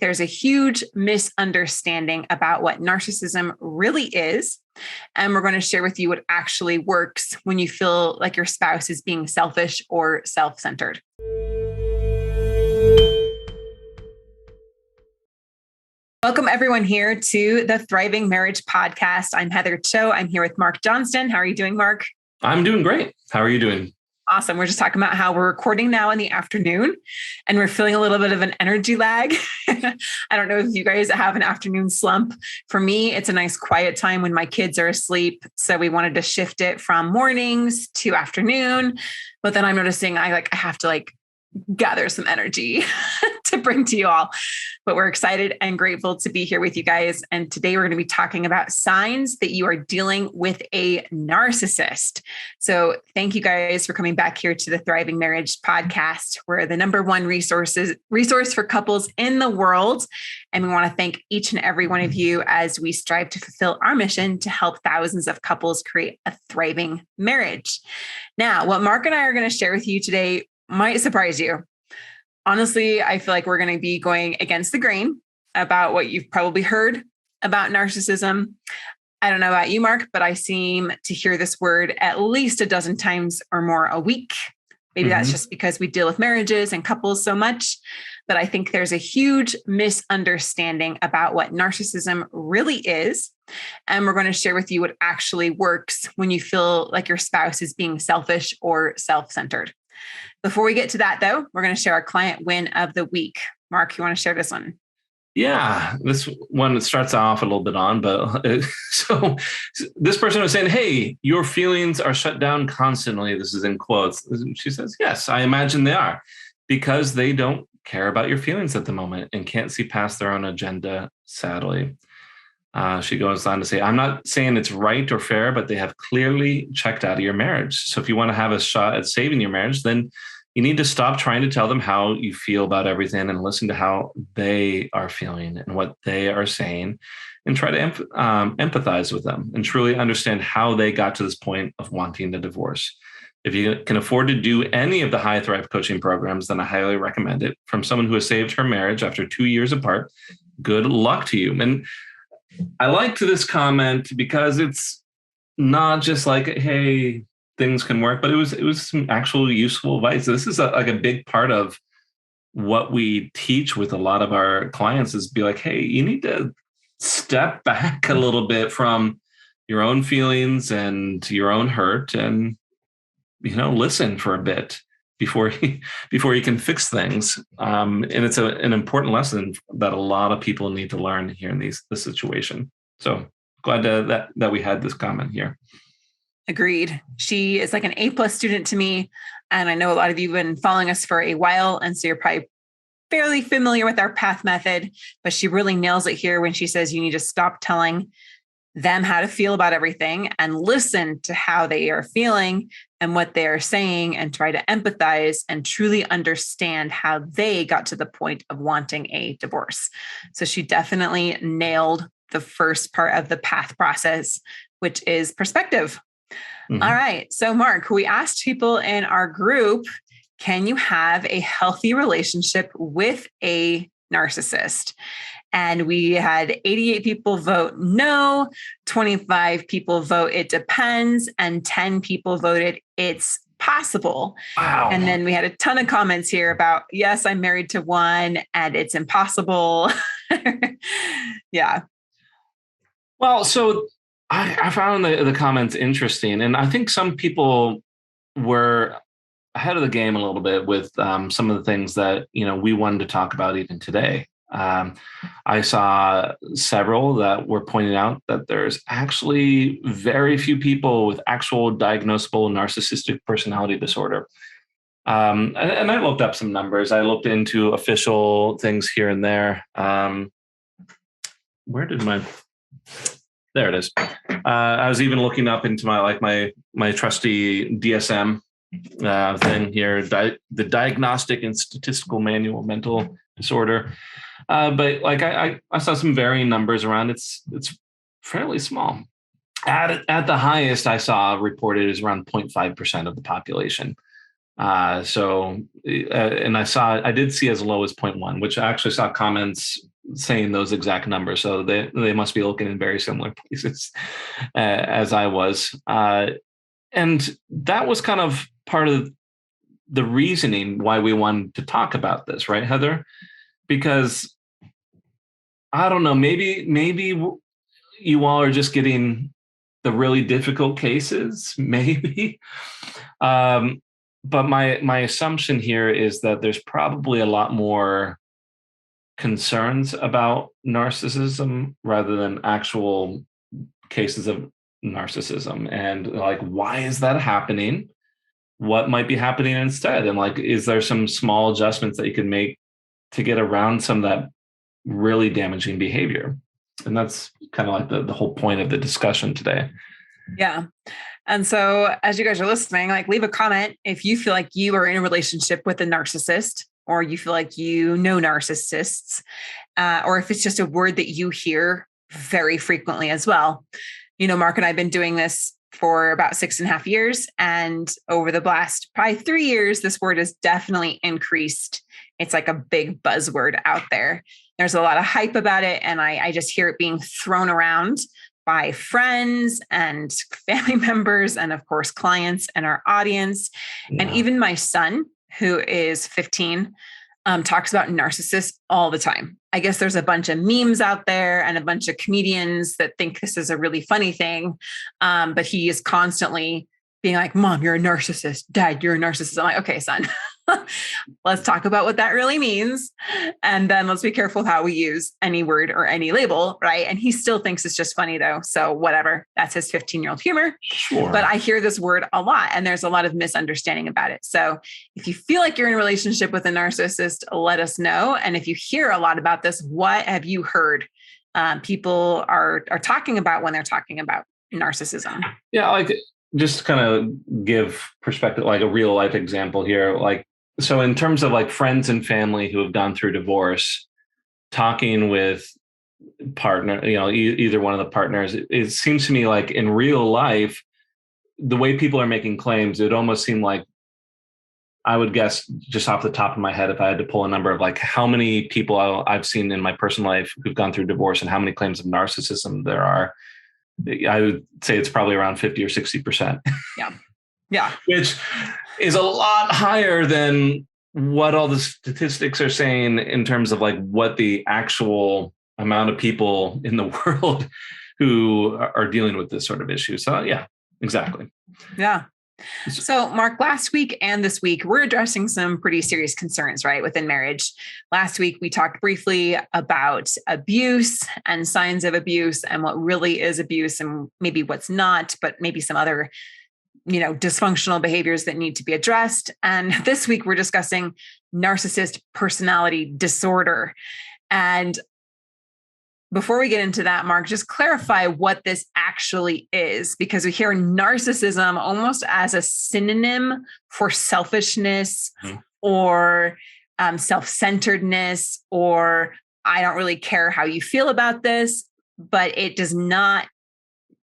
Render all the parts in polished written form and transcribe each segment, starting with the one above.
There's a huge misunderstanding about what narcissism really is. And we're going to share with you what actually works when you feel like your spouse is being selfish or self-centered. Welcome everyone here to the Thriving Marriage Podcast. I'm Heather Choate. I'm here with Marc Johnston. How are you doing, Marc? I'm doing great. How are you doing? Awesome. We're just talking about how we're recording now in the afternoon and we're feeling a little bit of an energy lag. I don't know if you guys have an afternoon slump. For me, it's a nice quiet time when my kids are asleep. So we wanted to shift it from mornings to afternoon. But then I'm noticing I have to gather some energy to bring to you all. But we're excited and grateful to be here with you guys. And today we're going to be talking about signs that you are dealing with a narcissist. So thank you guys for coming back here to the Thriving Marriage Podcast. We're the number one resource for couples in the world. And we want to thank each and every one of you as we strive to fulfill our mission to help thousands of couples create a thriving marriage. Now, what Marc and I are going to share with you today might surprise you. Honestly, I feel like we're going to be going against the grain about what you've probably heard about narcissism. I don't know about you, Marc, but I seem to hear this word at least a dozen times or more a week. Maybe that's just because we deal with marriages and couples so much. But I think there's a huge misunderstanding about what narcissism really is. And we're going to share with you what actually works when you feel like your spouse is being selfish or self-centered. Before we get to that, though, we're going to share our client win of the week. Marc, you want to share this one? Yeah, this one starts off a little bit on, but so this person was saying, hey, your feelings are shut down constantly. This is in quotes. She says, yes, I imagine they are, because they don't care about your feelings at the moment and can't see past their own agenda, sadly. She goes on to say, I'm not saying it's right or fair, but they have clearly checked out of your marriage. So if you want to have a shot at saving your marriage, then you need to stop trying to tell them how you feel about everything and listen to how they are feeling and what they are saying, and try to empathize with them and truly understand how they got to this point of wanting the divorce. If you can afford to do any of the High Thrive coaching programs, then I highly recommend it. From someone who has saved her marriage after 2 years apart, good luck to you. And I liked this comment because it's not just like, hey, things can work, but it was some actual useful advice. This is a big part of what we teach with a lot of our clients is be like, hey, you need to step back a little bit from your own feelings and your own hurt and, listen for a bit before you can fix things. And it's an important lesson that a lot of people need to learn here in this situation. So glad that we had this comment here. Agreed. She is like an A+ student to me. And I know a lot of you have been following us for a while. And so you're probably fairly familiar with our path method, but she really nails it here when she says you need to stop telling them how to feel about everything and listen to how they are feeling and what they are saying and try to empathize and truly understand how they got to the point of wanting a divorce. So she definitely nailed the first part of the path process, which is perspective. Mm-hmm. All right. So Marc, we asked people in our group, can you have a healthy relationship with a narcissist? And we had 88 people vote no, 25 people vote it depends, and 10 people voted it's possible. Wow. And then we had a ton of comments here about, yes, I'm married to one and it's impossible. Yeah. Well, so I found the comments interesting. And I think some people were ahead of the game a little bit with some of the things that, we wanted to talk about even today. I saw several that were pointing out that there's actually very few people with actual diagnosable narcissistic personality disorder. And I looked up some numbers. I looked into official things here and there. There it is. I was even looking up into my trusty DSM thing here, the Diagnostic and Statistical Manual of Mental Disorder. But I saw some varying numbers around. It's fairly small. At the highest I saw reported is around 0.5% of the population. And I did see as low as 0.1, which I actually saw comments saying those exact numbers. So they must be looking in very similar places as I was. And that was kind of part of the reasoning why we wanted to talk about this, right, Heather? Because I don't know, maybe you all are just getting the really difficult cases, maybe. But my assumption here is that there's probably a lot more concerns about narcissism rather than actual cases of narcissism. And like, why is that happening? What might be happening instead? And like, is there some small adjustments that you can make to get around some of that really damaging behavior? And that's kind of like the whole point of the discussion today. Yeah. And so as you guys are listening, like leave a comment if you feel like you are in a relationship with a narcissist, or you feel like you know narcissists, or if it's just a word that you hear very frequently as well. Marc and I have been doing this for about 6.5 years. And over the last probably 3 years, this word has definitely increased. It's like a big buzzword out there. There's a lot of hype about it. And I just hear it being thrown around by friends and family members, and of course, clients and our audience. Yeah. And even my son, who is 15, talks about narcissists all the time. I guess there's a bunch of memes out there and a bunch of comedians that think this is a really funny thing. But he is constantly being like, Mom, you're a narcissist. Dad, you're a narcissist. I'm like, okay, son, let's talk about what that really means. And then let's be careful with how we use any word or any label, right? And he still thinks it's just funny though. So whatever, that's his 15-year-old humor. Sure. But I hear this word a lot and there's a lot of misunderstanding about it. So if you feel like you're in a relationship with a narcissist, let us know. And if you hear a lot about this, what have you heard people are talking about when they're talking about narcissism? Yeah, like just kind of give perspective, like a real life example here. Like, so in terms of like friends and family who have gone through divorce, talking with partner, either one of the partners, it seems to me like in real life, the way people are making claims, it almost seemed like, I would guess just off the top of my head, if I had to pull a number of like how many people I've seen in my personal life who've gone through divorce and how many claims of narcissism there are, I would say it's probably around 50 or 60%. Yeah. Yeah. Which is a lot higher than what all the statistics are saying in terms of like what the actual amount of people in the world who are dealing with this sort of issue. So yeah, exactly. Yeah. So Marc, last week and this week, we're addressing some pretty serious concerns, right, within marriage. Last week, we talked briefly about abuse and signs of abuse and what really is abuse and maybe what's not, but maybe some other, dysfunctional behaviors that need to be addressed. And this week, we're discussing narcissist personality disorder. And before we get into that, Marc, just clarify what this actually is, because we hear narcissism almost as a synonym for selfishness or self-centeredness, or I don't really care how you feel about this, but it does not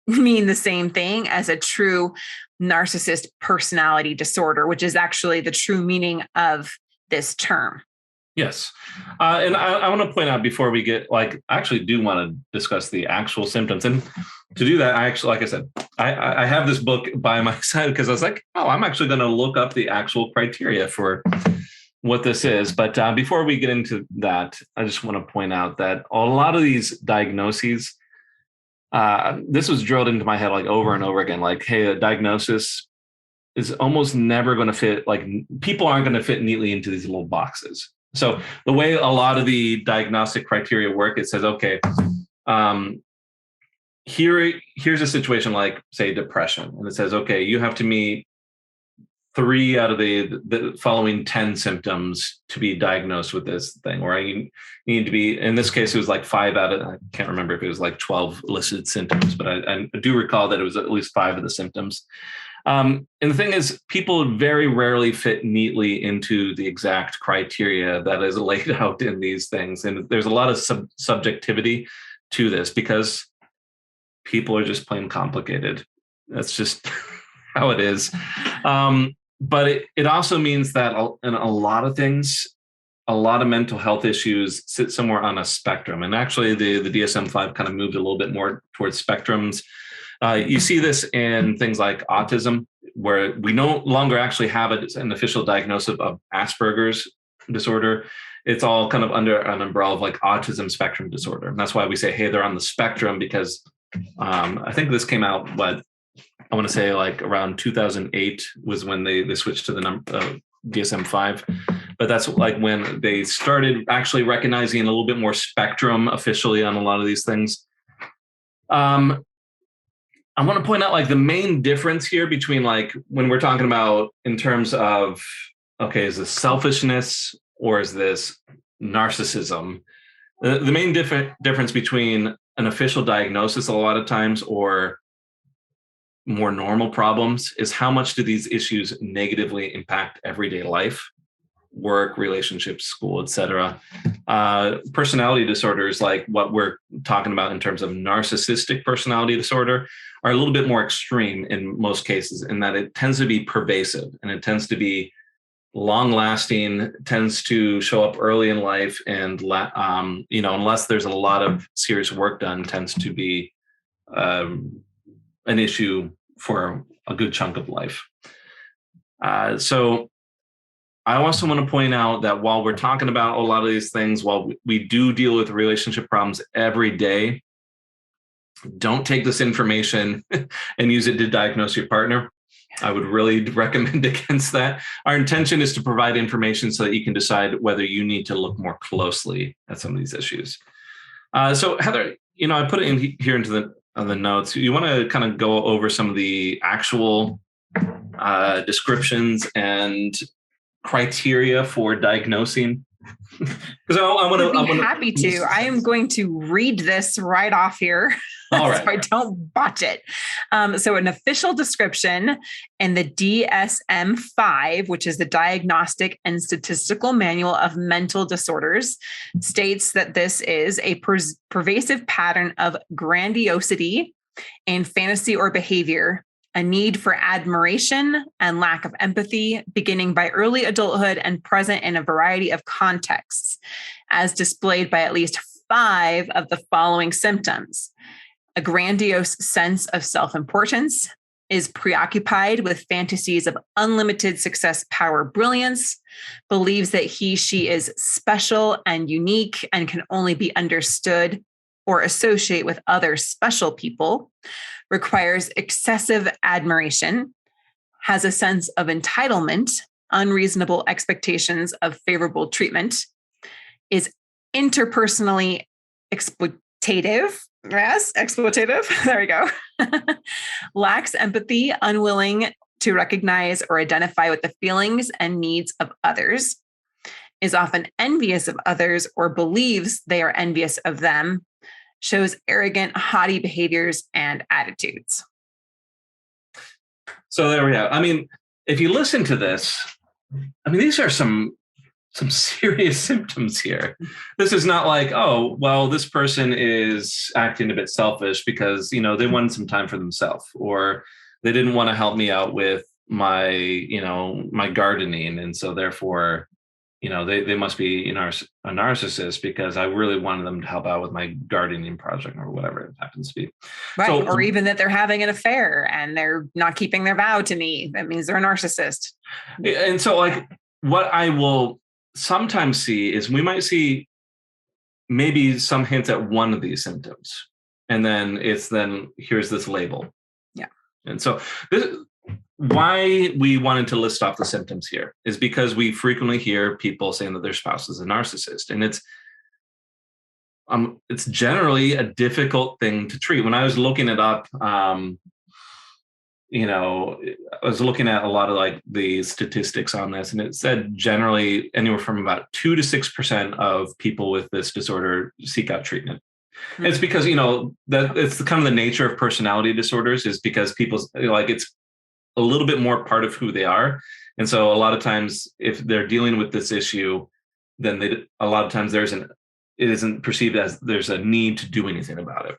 mean the same thing as a true narcissist personality disorder, which is actually the true meaning of this term. Yes. And I want to point out before we get I actually do want to discuss the actual symptoms. And to do that, I actually, like I said, I have this book by my side because I was like, I'm actually going to look up the actual criteria for what this is. But before we get into that, I just want to point out that a lot of these diagnoses, this was drilled into my head like over and over again, like, hey, a diagnosis is almost never going to fit. Like people aren't going to fit neatly into these little boxes. So the way a lot of the diagnostic criteria work, it says, okay, here's a situation like, say, depression. And it says, okay, you have to meet 3 out of the following 10 symptoms to be diagnosed with this thing, or you need to be, in this case, it was like 5 out of, I can't remember if it was like 12 listed symptoms, but I do recall that it was at least 5 of the symptoms. And the thing is, people very rarely fit neatly into the exact criteria that is laid out in these things. And there's a lot of subjectivity to this because people are just plain complicated. That's just how it is. but it also means that in a lot of things, a lot of mental health issues sit somewhere on a spectrum. And actually the DSM-5 kind of moved a little bit more towards spectrums. You see this in things like autism, where we no longer actually have an official diagnosis of Asperger's disorder. It's all kind of under an umbrella of like autism spectrum disorder. And that's why we say, hey, they're on the spectrum, because I think this came out, I want to say like around 2008 was when they switched to the DSM-5. But that's like when they started actually recognizing a little bit more spectrum officially on a lot of these things. I want to point out like the main difference here between like when we're talking about in terms of, okay, is this selfishness or is this narcissism? The main difference between an official diagnosis a lot of times or more normal problems is how much do these issues negatively impact everyday life, work, relationships, school, etc. Personality disorders, like what we're talking about in terms of narcissistic personality disorder, are a little bit more extreme in most cases, in that it tends to be pervasive and it tends to be long lasting, tends to show up early in life, and unless there's a lot of serious work done, tends to be an issue for a good chunk of life. So I also want to point out that while we're talking about a lot of these things, while we do deal with relationship problems every day, don't take this information and use it to diagnose your partner. I would really recommend against that. Our intention is to provide information so that you can decide whether you need to look more closely at some of these issues. So Heather, I put it in here into the notes. You want to kind of go over some of the actual descriptions and criteria for diagnosing? Because I want to. I'd be happy to. I am going to read this right off here. All right. So I don't botch it. So an official description in the DSM-5, which is the Diagnostic and Statistical Manual of Mental Disorders, states that this is a pervasive pattern of grandiosity in fantasy or behavior, a need for admiration and lack of empathy, beginning by early adulthood and present in a variety of contexts, as displayed by at least 5 of the following symptoms. A grandiose sense of self-importance, is preoccupied with fantasies of unlimited success, power, brilliance, believes that she is special and unique and can only be understood or associate with other special people, requires excessive admiration, has a sense of entitlement, unreasonable expectations of favorable treatment, is interpersonally exploitative. Yes, exploitative. There we go. Lacks empathy, unwilling to recognize or identify with the feelings and needs of others, is often envious of others or believes they are envious of them, shows arrogant, haughty behaviors and attitudes. So there we have. I mean, if you listen to this, these are some serious symptoms here. This is not like, oh, well, this person is acting a bit selfish because, they wanted some time for themselves, or they didn't want to help me out with my, my gardening. And so therefore, they must be, a narcissist because I really wanted them to help out with my gardening project or whatever it happens to be. Right. So, or even that they're having an affair and they're not keeping their vow to me. That means they're a narcissist. And so what I will sometimes see is we might see maybe some hints at one of these symptoms. And then here's this label. Yeah. And so why we wanted to list off the symptoms here is because we frequently hear people saying that their spouse is a narcissist, and it's generally a difficult thing to treat. When I was looking it up, I was looking at a lot of the statistics on this, and it said generally anywhere from about 2 to 6% of people with this disorder seek out treatment. Mm-hmm. It's because, that it's kind of the nature of personality disorders, is because people's it's a little bit more part of who they are. And so a lot of times if they're dealing with this issue, then a lot of times it isn't perceived as there's a need to do anything about it.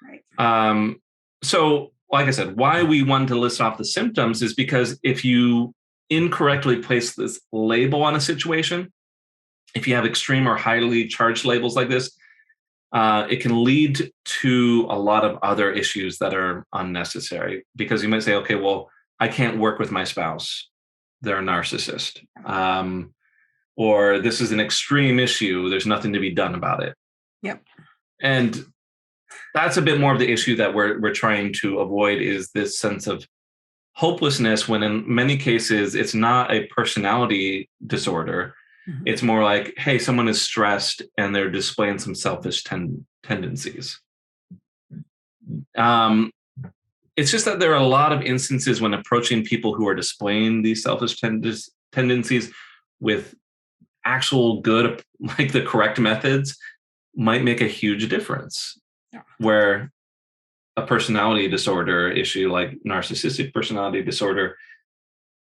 Right. So like I said, why we wanted to list off the symptoms is because if you incorrectly place this label on a situation, if you have extreme or highly charged labels like this, it can lead to a lot of other issues that are unnecessary, because you might say, okay, well, I can't work with my spouse. They're a narcissist. Or this is an extreme issue. There's nothing to be done about it. Yep. And that's a bit more of the issue that we're trying to avoid, is this sense of hopelessness, when in many cases it's not a personality disorder. Mm-hmm. It's more like, hey, someone is stressed and they're displaying some selfish tendencies. It's just that there are a lot of instances when approaching people who are displaying these selfish tendencies with actual good, like the correct methods, might make a huge difference. Yeah. Where a personality disorder issue like narcissistic personality disorder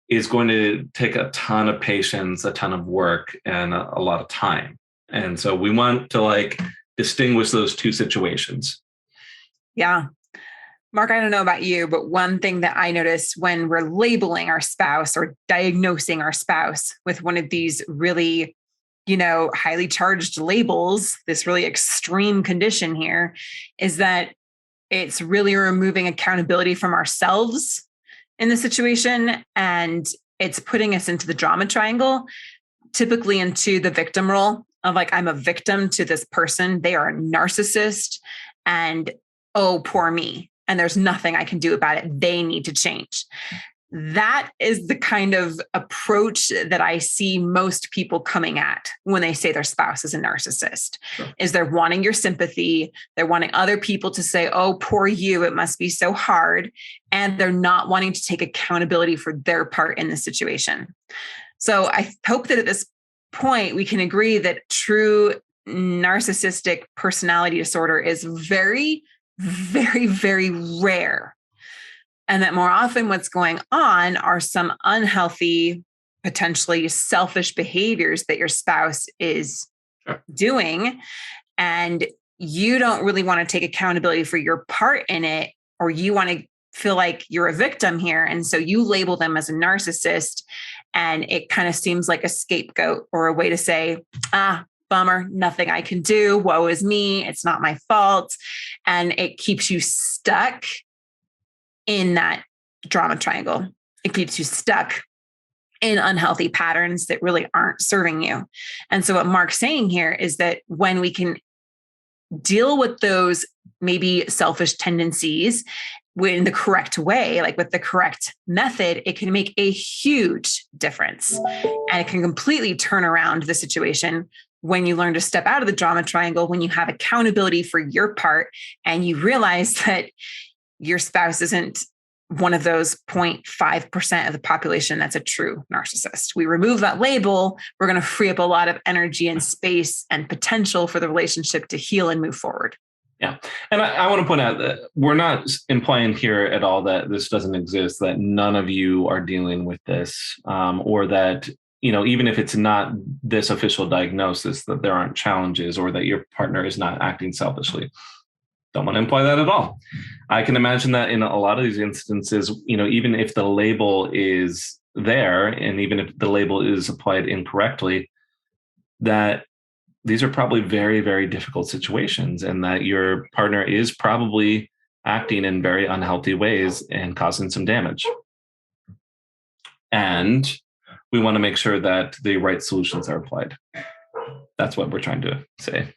is going to take a ton of patience, a ton of work, and a lot of time. And so we want to like distinguish those two situations. Yeah. Marc, I don't know about you, but one thing that I notice when we're labeling our spouse or diagnosing our spouse with one of these really, highly charged labels, this really extreme condition here, is that it's really removing accountability from ourselves in the situation. And it's putting us into the drama triangle, typically into the victim role of like, I'm a victim to this person. They are a narcissist and, oh, poor me. And there's nothing I can do about it. They need to change. That is the kind of approach that I see most people coming at when they say their spouse is a narcissist. Sure. Is they're wanting your sympathy. They're wanting other people to say, oh, poor you, it must be so hard. And they're not wanting to take accountability for their part in the situation. So I hope that at this point, we can agree that true narcissistic personality disorder is very, very, very rare. And that more often what's going on are some unhealthy, potentially selfish behaviors that your spouse is doing. And you don't really want to take accountability for your part in it, or you want to feel like you're a victim here. And so you label them as a narcissist, and it kind of seems like a scapegoat or a way to say, bummer, nothing I can do. Woe is me. It's not my fault. And it keeps you stuck in that drama triangle. It keeps you stuck in unhealthy patterns that really aren't serving you. And so what Marc's saying here is that when we can deal with those maybe selfish tendencies in the correct way, like with the correct method, it can make a huge difference. And it can completely turn around the situation when you learn to step out of the drama triangle, when you have accountability for your part and you realize that your spouse isn't one of those 0.5% of the population that's a true narcissist. We remove that label, we're going to free up a lot of energy and space and potential for the relationship to heal and move forward. Yeah. And I want to point out that we're not implying here at all that this doesn't exist, that none of you are dealing with this, or that, even if it's not this official diagnosis, that there aren't challenges or that your partner is not acting selfishly. Don't want to imply that at all. I can imagine that in a lot of these instances, even if the label is there, and even if the label is applied incorrectly, that these are probably very, very difficult situations, and that your partner is probably acting in very unhealthy ways and causing some damage. And we want to make sure that the right solutions are applied. That's what we're trying to say.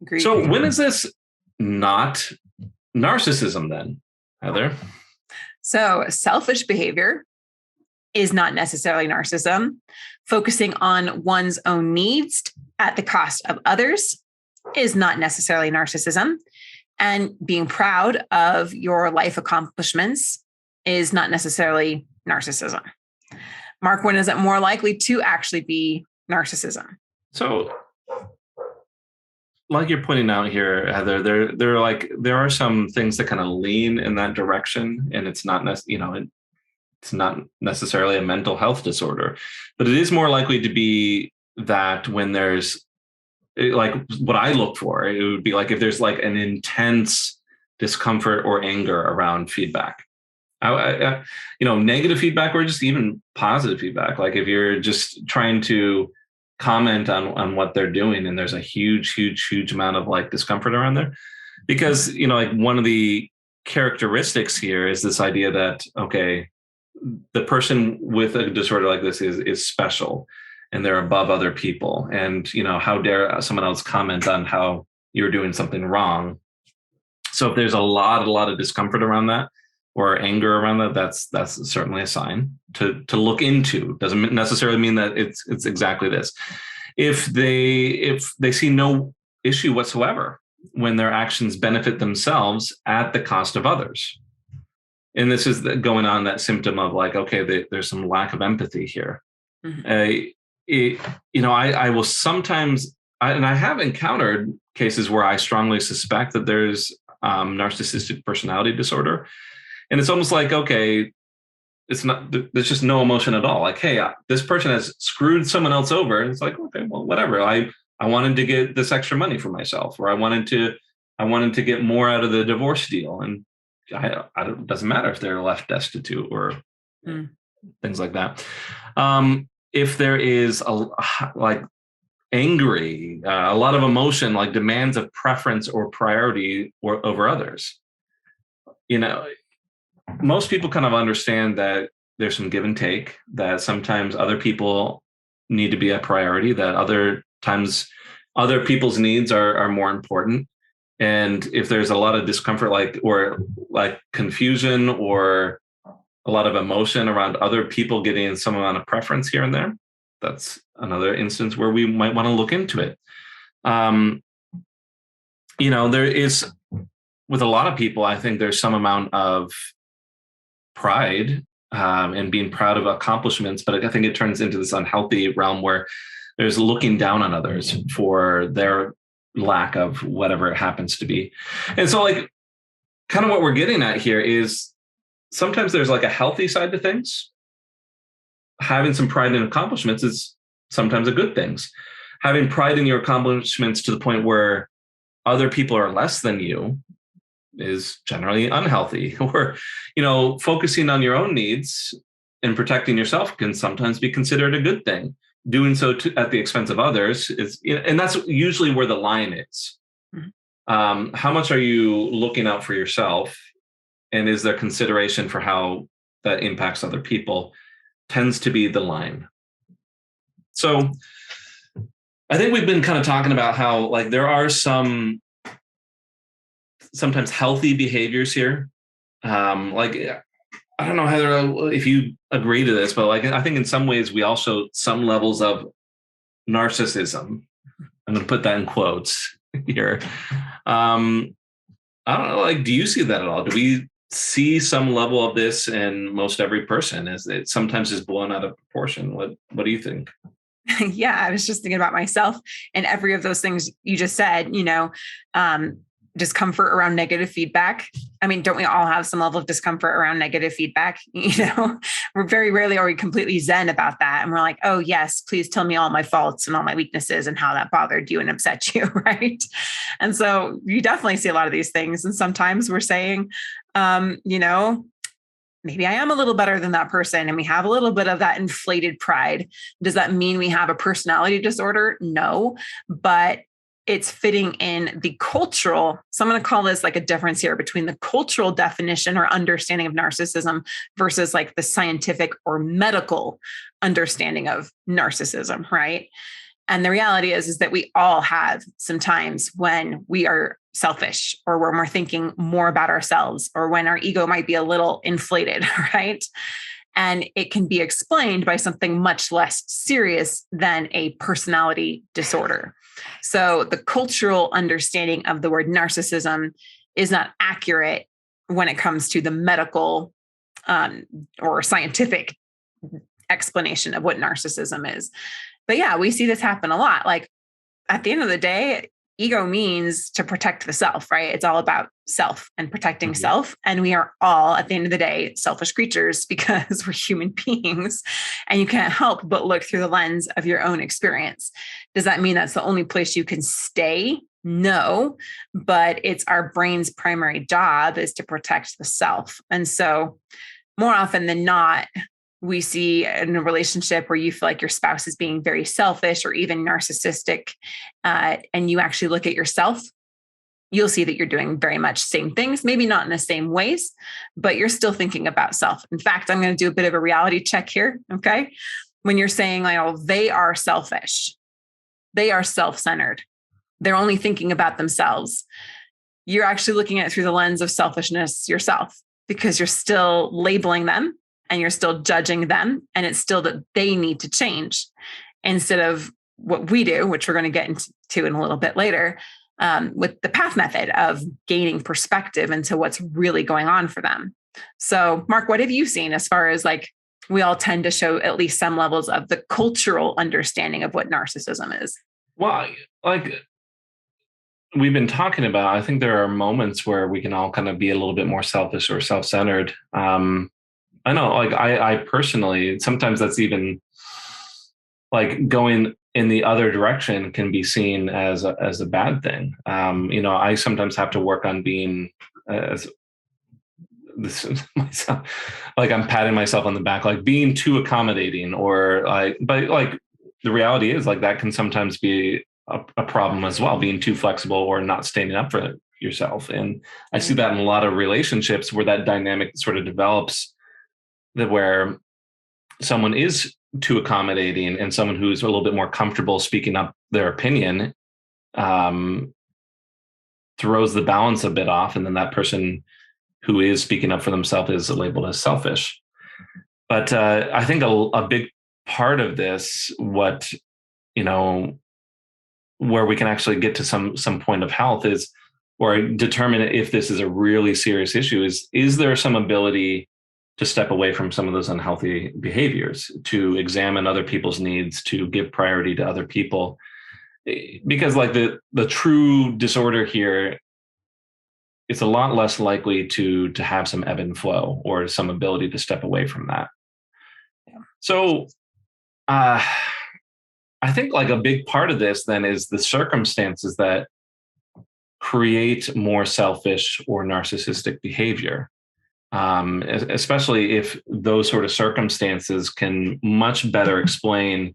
Agreed. So when is this not narcissism then, Heather? So selfish behavior is not necessarily narcissism. Focusing on one's own needs at the cost of others is not necessarily narcissism. And being proud of your life accomplishments is not necessarily narcissism. Marc, when is it more likely to actually be narcissism? So, like you're pointing out here, Heather, there are some things that kind of lean in that direction, and it's not it's not necessarily a mental health disorder, but it is more likely to be that when there's like what I look for, it would be like if there's like an intense discomfort or anger around feedback. Negative feedback or just even positive feedback. Like if you're just trying to comment on what they're doing and there's a huge amount of like discomfort around there, because, like one of the characteristics here is this idea that, okay, the person with a disorder like this is special and they're above other people. And, how dare someone else comment on how you're doing something wrong. So if there's a lot of discomfort around that or anger around that, that's certainly a sign to look into. Doesn't necessarily mean that it's exactly this. If they see no issue whatsoever when their actions benefit themselves at the cost of others. And this is going on that symptom of like, okay, there's some lack of empathy here. Mm-hmm. I will sometimes, and I have encountered cases where I strongly suspect that there's narcissistic personality disorder. And it's almost like, okay, it's not, there's just no emotion at all. Like, hey, this person has screwed someone else over. And it's like, okay, well, whatever. I wanted to get this extra money for myself, or I wanted to get more out of the divorce deal. And it doesn't matter if they're left destitute or things like that. If there is angry, a lot of emotion, like demands of preference or priority over others, most people kind of understand that there's some give and take, that sometimes other people need to be a priority, that other times other people's needs are more important. And if there's a lot of discomfort, or confusion or a lot of emotion around other people getting some amount of preference here and there, that's another instance where we might want to look into it. There is, with a lot of people, I think there's some amount of pride and being proud of accomplishments, but I think it turns into this unhealthy realm where there's looking down on others for their lack of whatever it happens to be. And so kind of what we're getting at here is sometimes there's a healthy side to things. Having some pride in accomplishments is sometimes a good thing. Having pride in your accomplishments to the point where other people are less than you is generally unhealthy. Or, focusing on your own needs and protecting yourself can sometimes be considered a good thing. Doing so at the expense of others is, and that's usually where the line is. Mm-hmm. How much are you looking out for yourself? And is there consideration for how that impacts other people? Tends to be the line. So I think we've been kind of talking about how there are sometimes healthy behaviors here. I don't know, Heather, if you agree to this, but I think in some ways we also some levels of narcissism. I'm going to put that in quotes here. I don't know, do you see that at all? Do we see some level of this in most every person? Is it sometimes is blown out of proportion? What do you think? Yeah, I was just thinking about myself and every of those things you just said, discomfort around negative feedback. I mean, don't we all have some level of discomfort around negative feedback? We're very rarely are we completely zen about that. And we're like, oh yes, please tell me all my faults and all my weaknesses and how that bothered you and upset you. Right. And so you definitely see a lot of these things. And sometimes we're saying, maybe I am a little better than that person. And we have a little bit of that inflated pride. Does that mean we have a personality disorder? No, but it's fitting in the cultural. So I'm going to call this a difference here between the cultural definition or understanding of narcissism versus the scientific or medical understanding of narcissism, right? And the reality is that we all have some times when we are selfish or when we're thinking more about ourselves or when our ego might be a little inflated, right? And it can be explained by something much less serious than a personality disorder. So the cultural understanding of the word narcissism is not accurate when it comes to the medical or scientific explanation of what narcissism is. But yeah, we see this happen a lot. At the end of the day, ego means to protect the self, right? It's all about self and protecting self. And we are all, at the end of the day, selfish creatures because we're human beings. And you can't help but look through the lens of your own experience. Does that mean that's the only place you can stay? No, but it's our brain's primary job is to protect the self. And so more often than not, we see in a relationship where you feel like your spouse is being very selfish or even narcissistic, and you actually look at yourself, you'll see that you're doing very much same things, maybe not in the same ways, but you're still thinking about self. In fact, I'm going to do a bit of a reality check here. Okay. When you're saying like, oh, they are selfish, they are self-centered, they're only thinking about themselves, you're actually looking at it through the lens of selfishness yourself, because you're still labeling them and you're still judging them. And it's still that they need to change instead of what we do, which we're going to get into in a little bit later, with the path method of gaining perspective into what's really going on for them. So Marc, what have you seen as far as like, we all tend to show at least some levels of the cultural understanding of what narcissism is? Well, like we've been talking about, I think there are moments where we can all kind of be a little bit more selfish or self-centered. I know, like I personally, sometimes that's even like going in the other direction can be seen as a bad thing. I sometimes have to work on being as this myself, like I'm patting myself on the back, like being too accommodating or but the reality is like that can sometimes be a problem as well, being too flexible or not standing up for yourself. And I see that in a lot of relationships where that dynamic sort of develops, that where someone is too accommodating and someone who's a little bit more comfortable speaking up their opinion throws the balance a bit off. And then that person who is speaking up for themselves is labeled as selfish. But I think a big part of this, where we can actually get to some point of health is, or determine if this is a really serious issue, is there some ability to step away from some of those unhealthy behaviors, to examine other people's needs, to give priority to other people? Because like the true disorder here, it's a lot less likely to have some ebb and flow or some ability to step away from that. Yeah. So I think like a big part of this then is the circumstances that create more selfish or narcissistic behavior. Especially if those sort of circumstances can much better explain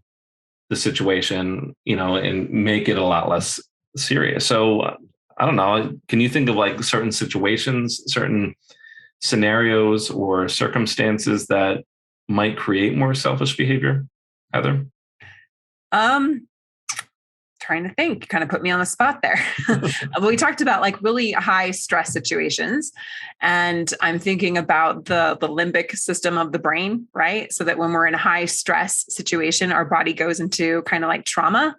the situation, and make it a lot less serious. So I don't know, can you think of like certain situations, certain scenarios or circumstances that might create more selfish behavior, Heather? Trying to think, kind of put me on the spot there. We talked about like really high stress situations, and I'm thinking about the limbic system of the brain, right? So that when we're in a high stress situation, our body goes into kind of like trauma,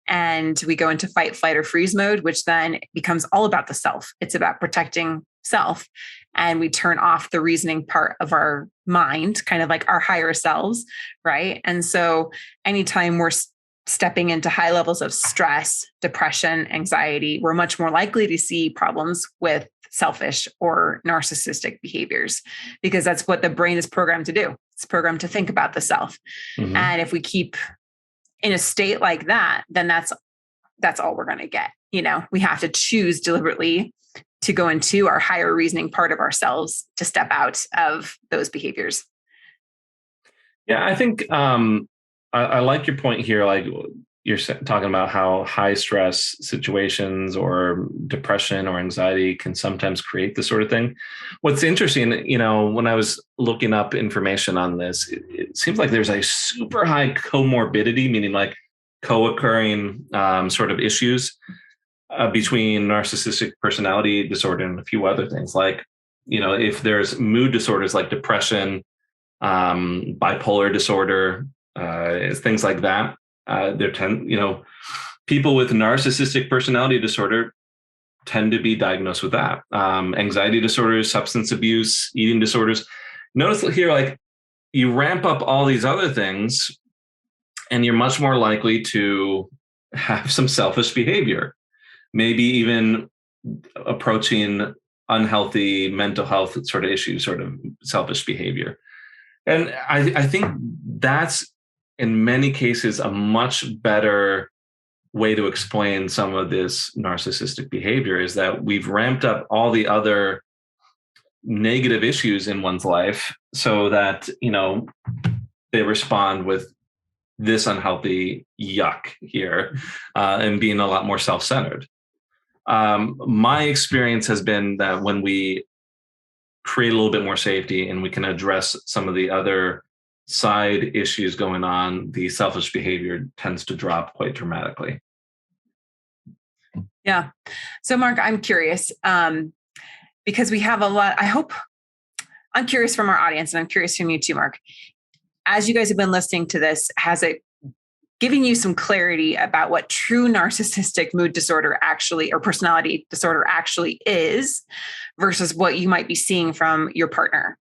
and we go into fight, flight, or freeze mode, which then becomes all about the self. It's about protecting self. And we turn off the reasoning part of our mind, kind of like our higher selves, right? And so anytime we're stepping into high levels of stress, depression, anxiety, we're much more likely to see problems with selfish or narcissistic behaviors, because that's what the brain is programmed to do. It's programmed to think about the self. Mm-hmm. And if we keep in a state like that, then that's all we're going to get. We have to choose deliberately to go into our higher reasoning part of ourselves to step out of those behaviors. Yeah, I think I like your point here. Like you're talking about how high stress situations or depression or anxiety can sometimes create this sort of thing. What's interesting, when I was looking up information on this, it seems like there's a super high comorbidity, meaning like co-occurring sort of issues between narcissistic personality disorder and a few other things. Like, if there's mood disorders like depression, bipolar disorder, things like that. People with narcissistic personality disorder tend to be diagnosed with that. Anxiety disorders, substance abuse, eating disorders. Notice here, like you ramp up all these other things and you're much more likely to have some selfish behavior, maybe even approaching unhealthy mental health sort of issues, sort of selfish behavior. And I think that's in many cases a much better way to explain some of this narcissistic behavior is that we've ramped up all the other negative issues in one's life so that, they respond with this unhealthy yuck here, and being a lot more self-centered. My experience has been that when we create a little bit more safety and we can address some of the other side issues going on, the selfish behavior tends to drop quite dramatically. Yeah. So Marc, I'm curious, because we have a lot, I'm curious from our audience, and I'm curious from you too, Marc. As you guys have been listening to this, has it given you some clarity about what true narcissistic mood disorder actually, or personality disorder actually is, versus what you might be seeing from your partner?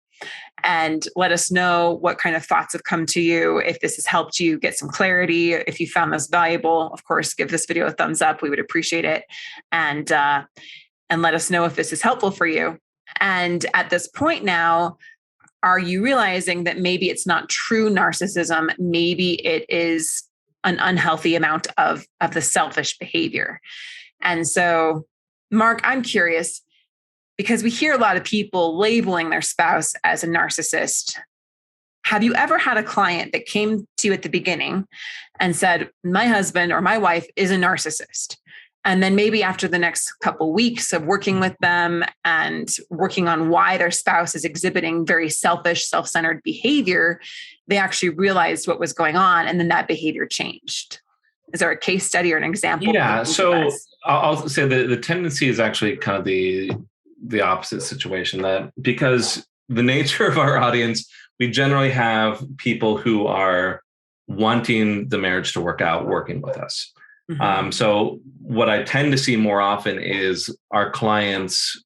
And let us know what kind of thoughts have come to you. If this has helped you get some clarity, if you found this valuable, of course, give this video a thumbs up. We would appreciate it. And let us know if this is helpful for you. And at this point now, are you realizing that maybe it's not true narcissism? Maybe it is an unhealthy amount of the selfish behavior. And so, Marc, I'm curious, because we hear a lot of people labeling their spouse as a narcissist. Have you ever had a client that came to you at the beginning and said, my husband or my wife is a narcissist? And then maybe after the next couple weeks of working with them and working on why their spouse is exhibiting very selfish, self-centered behavior, they actually realized what was going on, and then that behavior changed. Is there a case study or an example? Yeah. So I'll say the tendency is actually kind of the opposite situation, that because the nature of our audience, we generally have people who are wanting the marriage to work out, working with us. Mm-hmm. So what I tend to see more often is our clients,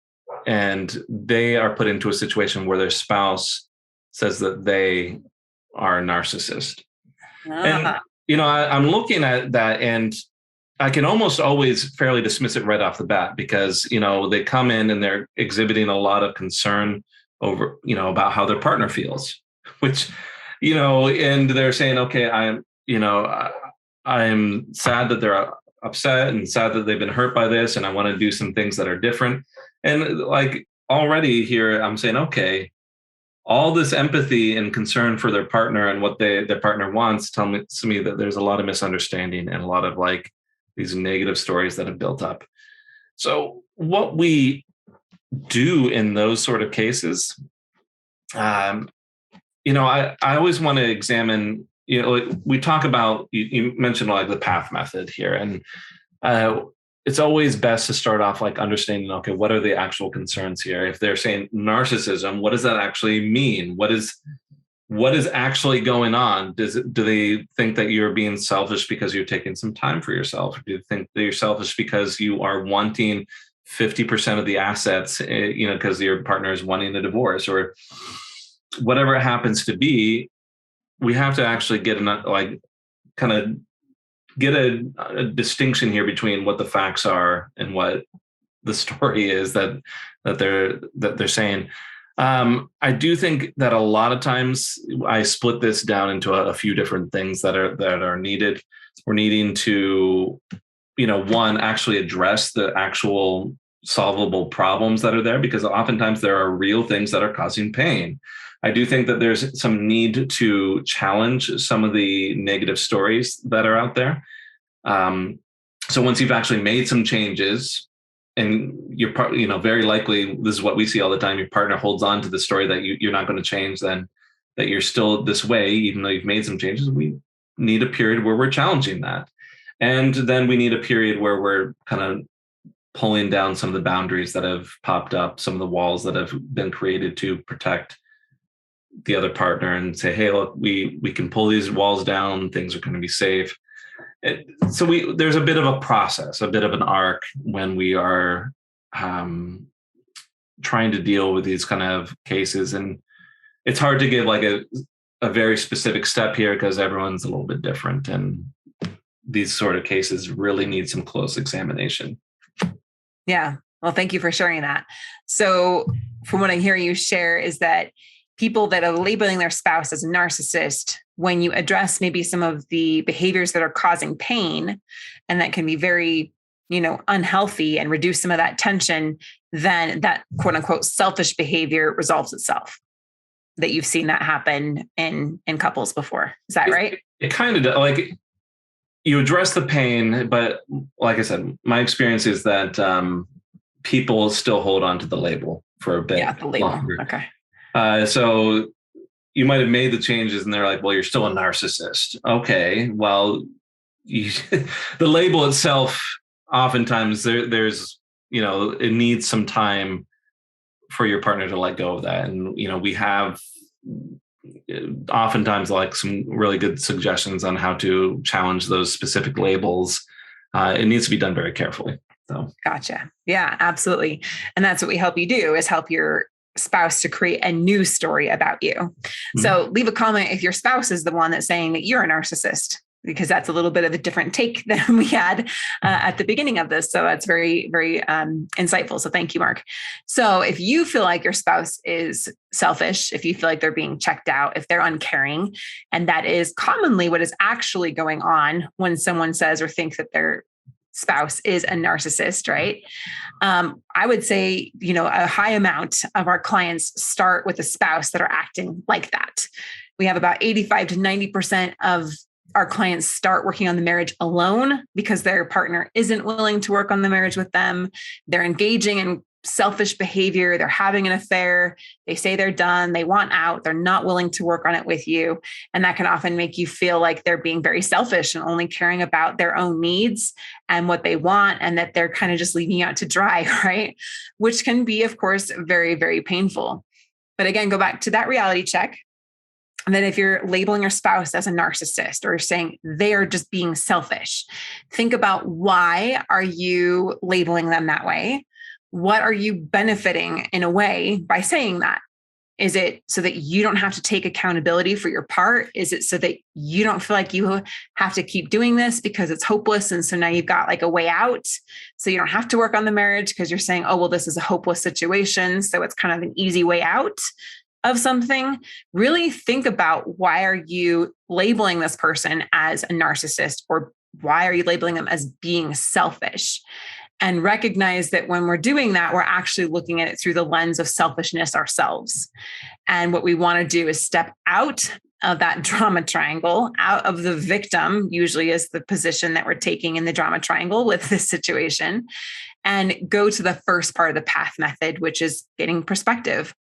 and they are put into a situation where their spouse says that they are a narcissist. And, I'm looking at that, and I can almost always fairly dismiss it right off the bat, because, they come in and they're exhibiting a lot of concern over, about how their partner feels, which, and they're saying, okay, I'm sad that they're upset and sad that they've been hurt by this, and I want to do some things that are different. And like already here, I'm saying, okay, all this empathy and concern for their partner and what their partner wants tells me that there's a lot of misunderstanding and a lot of like these negative stories that have built up. So what we do in those sort of cases, I always want to examine, we talk about, you mentioned like the PATH method here, and it's always best to start off like understanding, okay, what are the actual concerns here? If they're saying narcissism, what does that actually mean? What is actually going on? Do they think that you're being selfish because you're taking some time for yourself? Do you think that you're selfish because you are wanting 50% of the assets, because your partner is wanting a divorce, or whatever it happens to be? We have to actually get a distinction here between what the facts are and what the story is that they're saying. I do think that a lot of times I split this down into a few different things that are needed. We're needing to, one, actually address the actual solvable problems that are there, because oftentimes there are real things that are causing pain. I do think that there's some need to challenge some of the negative stories that are out there. So once you've actually made some changes, and your part, very likely this is what we see all the time, your partner holds on to the story that you're not going to change, then that you're still this way, even though you've made some changes. We need a period where we're challenging that. And then we need a period where we're kind of pulling down some of the boundaries that have popped up, some of the walls that have been created to protect the other partner, and say, hey, look, we can pull these walls down. Things are going to be safe. So there's a bit of a process, a bit of an arc when we are trying to deal with these kind of cases. And it's hard to give like a very specific step here, because everyone's a little bit different. And these sort of cases really need some close examination. Yeah. Well, thank you for sharing that. So from what I hear you share is that people that are labeling their spouse as a narcissist, when you address maybe some of the behaviors that are causing pain and that can be very, unhealthy and reduce some of that tension, then that quote unquote selfish behavior resolves itself. That you've seen that happen in couples before. Is that right? It kind of does. Like, you address the pain, but like I said, my experience is that people still hold on to the label for a bit. Yeah, the label. Longer. Okay. So you might have made the changes and they're like, well, you're still a narcissist. Okay, well, the label itself, oftentimes there's, it needs some time for your partner to let go of that. And, we have oftentimes like some really good suggestions on how to challenge those specific labels. It needs to be done very carefully. So. Gotcha. Yeah, absolutely. And that's what we help you do, is help your spouse to create a new story about you. Mm-hmm. So leave a comment if your spouse is the one that's saying that you're a narcissist, because that's a little bit of a different take than we had at the beginning of this. So that's very, very insightful. So thank you, Marc. So if you feel like your spouse is selfish, if you feel like they're being checked out, if they're uncaring, and that is commonly what is actually going on when someone says or thinks that their spouse is a narcissist, right? I would say, a high amount of our clients start with a spouse that are acting like that. We have about 85 to 90% of our clients start working on the marriage alone because their partner isn't willing to work on the marriage with them. They're engaging in selfish behavior. They're having an affair. They say they're done. They want out. They're not willing to work on it with you. And that can often make you feel like they're being very selfish and only caring about their own needs and what they want, and that they're kind of just leaving you out to dry, right? Which can be, of course, very, very painful. But again, go back to that reality check. And then if you're labeling your spouse as a narcissist or saying they are just being selfish, think about, why are you labeling them that way? What are you benefiting in a way by saying that? Is it so that you don't have to take accountability for your part? Is it so that you don't feel like you have to keep doing this because it's hopeless? And so now you've got like a way out. So you don't have to work on the marriage because you're saying, oh, well, this is a hopeless situation. So it's kind of an easy way out of something. Really think about, why are you labeling this person as a narcissist, or why are you labeling them as being selfish? And recognize that when we're doing that, we're actually looking at it through the lens of selfishness ourselves. And what we want to do is step out of that drama triangle, out of the victim, usually is the position that we're taking in the drama triangle with this situation, and go to the first part of the path method, which is getting perspective.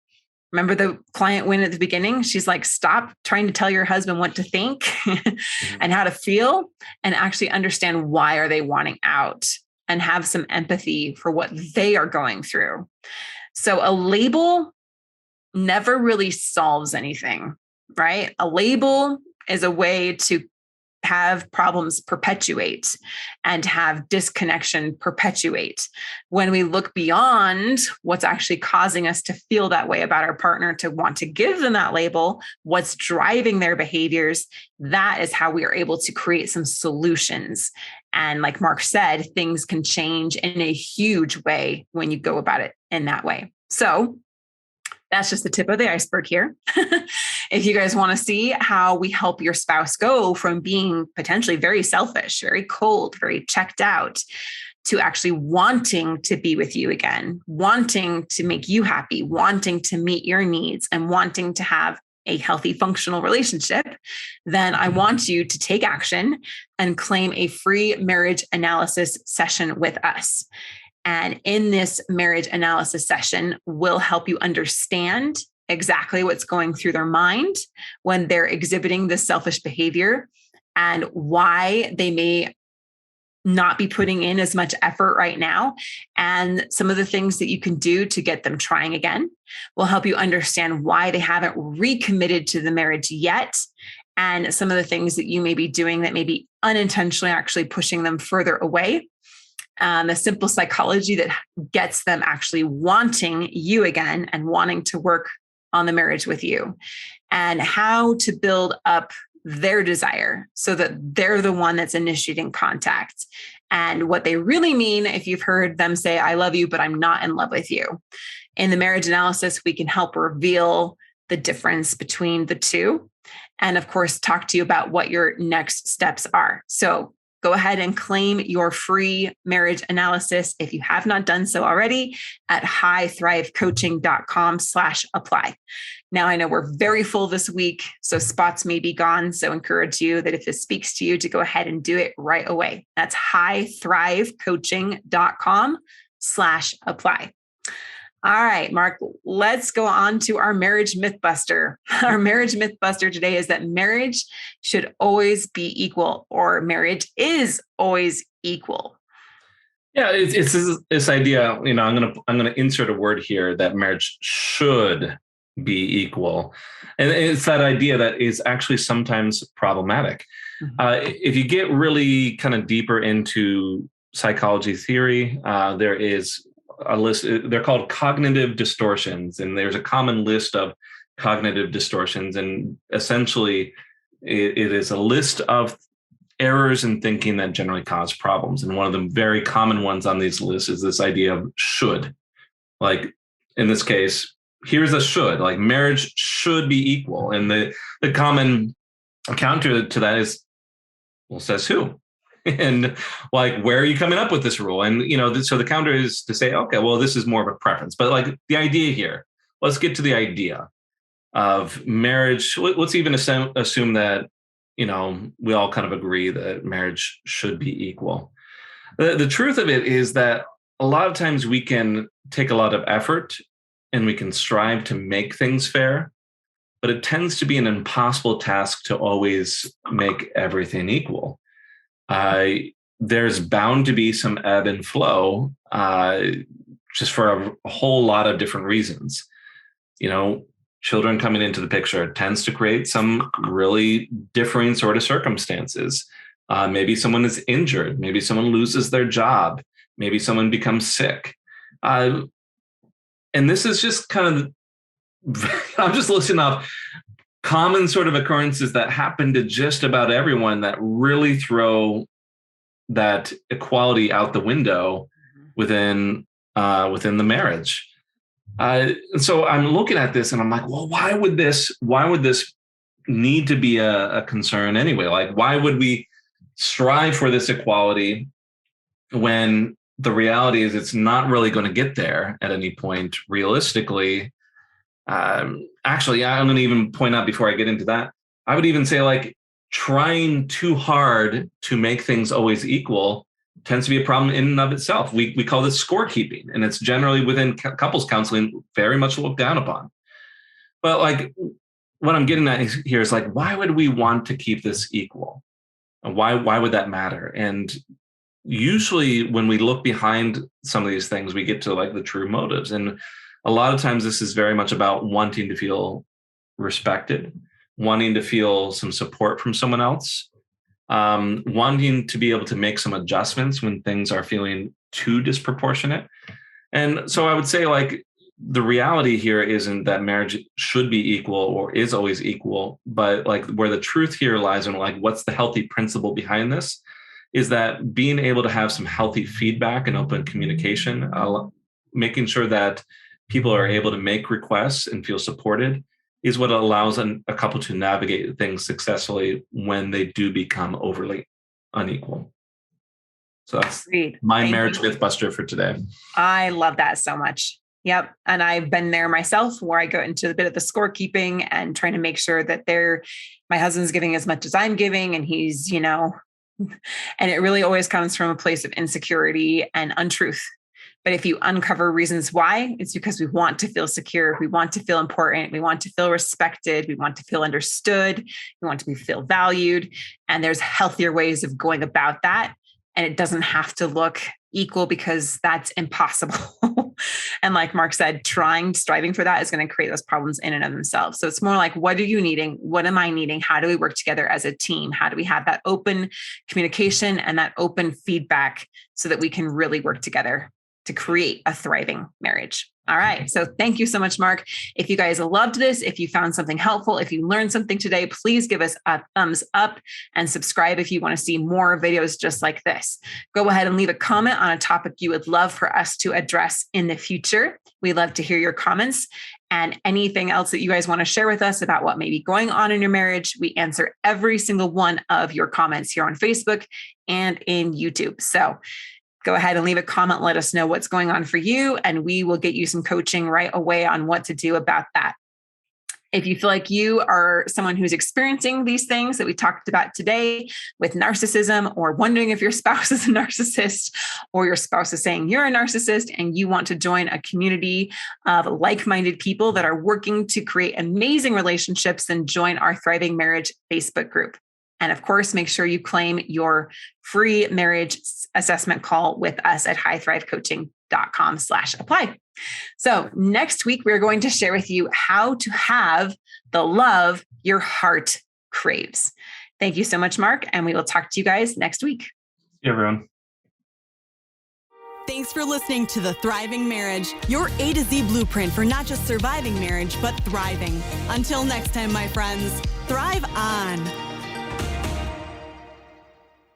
Remember the client win at the beginning? She's like, stop trying to tell your husband what to think and how to feel, and actually understand, why are they wanting out, and have some empathy for what they are going through. So a label never really solves anything, right? A label is a way to have problems perpetuate and have disconnection perpetuate. When we look beyond what's actually causing us to feel that way about our partner, to want to give them that label, what's driving their behaviors, that is how we are able to create some solutions. And like Marc said, things can change in a huge way when you go about it in that way. So that's just the tip of the iceberg here. If you guys want to see how we help your spouse go from being potentially very selfish, very cold, very checked out, to actually wanting to be with you again, wanting to make you happy, wanting to meet your needs, and wanting to have a healthy, functional relationship, then I want you to take action and claim a free marriage analysis session with us. And in this marriage analysis session, we'll help you understand exactly what's going through their mind when they're exhibiting this selfish behavior, and why they may not be putting in as much effort right now, and some of the things that you can do to get them trying again. We'll help you understand why they haven't recommitted to the marriage yet, and some of the things that you may be doing that may be unintentionally actually pushing them further away. The simple psychology that gets them actually wanting you again and wanting to work on the marriage with you, and how to build up their desire so that they're the one that's initiating contact, and what they really mean if you've heard them say, I love you, but I'm not in love with you. In the marriage analysis, we can help reveal the difference between the two, and of course, talk to you about what your next steps are. So go ahead and claim your free marriage analysis if you have not done so already at highthrivecoaching.com/apply. Now, I know we're very full this week, so spots may be gone. So encourage you that if this speaks to you, to go ahead and do it right away. That's highthrivecoaching.com/apply. All right, Marc, let's go on to our marriage mythbuster. Our marriage mythbuster today is that marriage should always be equal, or marriage is always equal. Yeah, it's this idea. I'm gonna insert a word here that marriage should be equal, and it's that idea that is actually sometimes problematic. If you get really kind of deeper into psychology theory, there is a list. They're called cognitive distortions, and there's a common list of cognitive distortions, and essentially it is a list of errors in thinking that generally cause problems. And one of the very common ones on these lists is this idea of should. Like in this case, here's a should, like marriage should be equal. And the common counter to that is, well, says who? And like, where are you coming up with this rule? And, so the counter is to say, okay, well, this is more of a preference. But like the idea here, let's get to the idea of marriage. Let's even assume that, we all kind of agree that marriage should be equal. The truth of it is that a lot of times we can take a lot of effort and we can strive to make things fair, but it tends to be an impossible task to always make everything equal. There's bound to be some ebb and flow, just for a whole lot of different reasons. Children coming into the picture tends to create some really differing sort of circumstances. Maybe someone is injured. Maybe someone loses their job. Maybe someone becomes sick. And this is just kind of, I'm just listing off common sort of occurrences that happen to just about everyone that really throw that equality out the window within the marriage. And so I'm looking at this and I'm like, well, why would this need to be a concern anyway? Like, why would we strive for this equality when the reality is it's not really going to get there at any point realistically? Actually, I'm going to even point out before I get into that, I would even say like trying too hard to make things always equal tends to be a problem in and of itself. We call this scorekeeping, and it's generally within couples counseling very much looked down upon. But like what I'm getting at here is like, why would we want to keep this equal? And why would that matter? And usually when we look behind some of these things, we get to like the true motives. And a lot of times this is very much about wanting to feel respected, wanting to feel some support from someone else, wanting to be able to make some adjustments when things are feeling too disproportionate. And so I would say like the reality here isn't that marriage should be equal or is always equal, but like where the truth here lies in like what's the healthy principle behind this is that being able to have some healthy feedback and open communication, making sure that people are able to make requests and feel supported is what allows a couple to navigate things successfully when they do become overly unequal. So that's my marriage mythbuster for today. I love that so much. Yep. And I've been there myself where I go into a bit of the scorekeeping and trying to make sure that my husband's giving as much as I'm giving, and he's, and it really always comes from a place of insecurity and untruth. But if you uncover reasons why, it's because we want to feel secure. We want to feel important. We want to feel respected. We want to feel understood. We want to feel valued. And there's healthier ways of going about that. And it doesn't have to look equal because that's impossible. And like Marc said, striving for that is going to create those problems in and of themselves. So it's more like, what are you needing? What am I needing? How do we work together as a team? How do we have that open communication and that open feedback so that we can really work together? to create a thriving marriage. All right. So thank you so much, Marc. If you guys loved this, if you found something helpful, if you learned something today, please give us a thumbs up and subscribe if you want to see more videos just like this. Go ahead and leave a comment on a topic you would love for us to address in the future. We love to hear your comments and anything else that you guys want to share with us about what may be going on in your marriage. We answer every single one of your comments here on Facebook and in YouTube. So go ahead and leave a comment. Let us know what's going on for you, and we will get you some coaching right away on what to do about that. If you feel like you are someone who's experiencing these things that we talked about today with narcissism, or wondering if your spouse is a narcissist, or your spouse is saying you're a narcissist and you want to join a community of like-minded people that are working to create amazing relationships, then join our Thriving Marriage Facebook group. And of course, make sure you claim your free marriage assessment call with us at highthrivecoaching.com/apply. So next week, we're going to share with you how to have the love your heart craves. Thank you so much, Marc. And we will talk to you guys next week. See you, everyone. Thanks for listening to The Thriving Marriage, your A to Z blueprint for not just surviving marriage, but thriving. Until next time, my friends, thrive on.